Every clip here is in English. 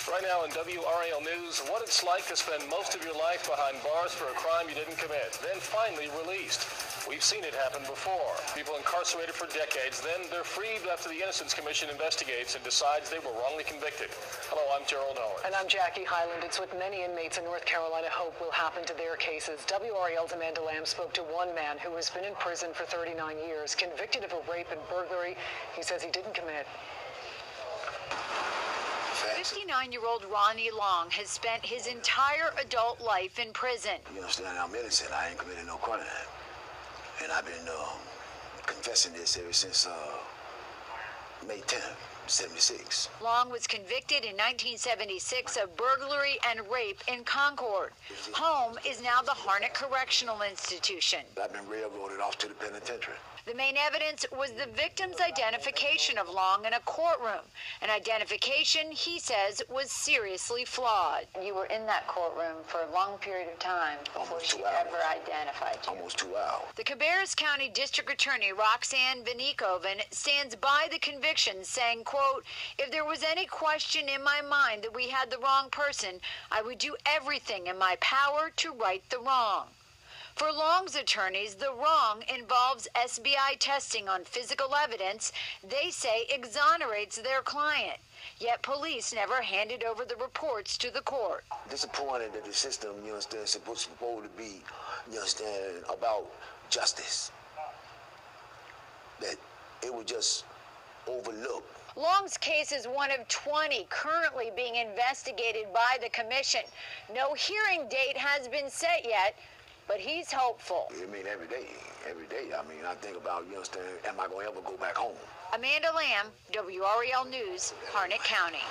Right now in WRAL News, what it's like to spend most of your life behind bars for a crime you didn't commit, then finally released. We've seen it happen before. People incarcerated for decades, then they're freed after the Innocence Commission investigates and decides they were wrongly convicted. Hello, I'm Gerald Owen. And I'm Jackie Highland. It's what many inmates in North Carolina hope will happen to their cases. WRAL's Amanda Lamb spoke to one man who has been in prison for 39 years, convicted of a rape and burglary he says he didn't commit. 59-year-old Ronnie Long has spent his entire adult life in prison. You understand, I'm innocent. I ain't committed no crime. And I've been confessing this ever since May 10th, 76. Long was convicted in 1976 of burglary and rape in Concord. Home is now the Harnett Correctional Institution. I've been railroaded off to the penitentiary. The main evidence was the victim's identification of Long in a courtroom, an identification he says was seriously flawed. You were in that courtroom for a long period of time before she ever identified you. Almost 2 hours. The Cabarrus County District Attorney Roxanne Vanikoven stands by the conviction, saying, quote, "If there was any question in my mind that we had the wrong person, I would do everything in my power to right the wrong." For Long's attorneys, the wrong involves SBI testing on physical evidence they say exonerates their client. Yet police never handed over the reports to the court. Disappointed that the system, you understand, is supposed to be, you understand, about justice. That it would just overlook. Long's case is one of 20 currently being investigated by the commission. No hearing date has been set yet, but he's hopeful. I mean, every day. I mean, I think about, you understand, am I going to ever go back home? Amanda Lamb, WRAL News, Harnett County.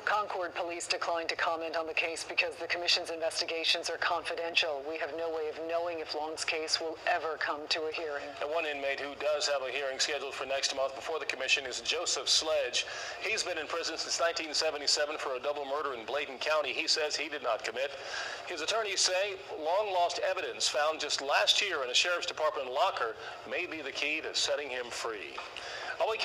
Concord police declined to comment on the case because the commission's investigations are confidential. We have no way of knowing if Long's case will ever come to a hearing. And one inmate who does have a hearing scheduled for next month before the commission is Joseph Sledge. He's been in prison since 1977 for a double murder in Bladen County. He says he did not commit. His attorneys say long lost evidence found just last year in a sheriff's department locker may be the key to setting him free. County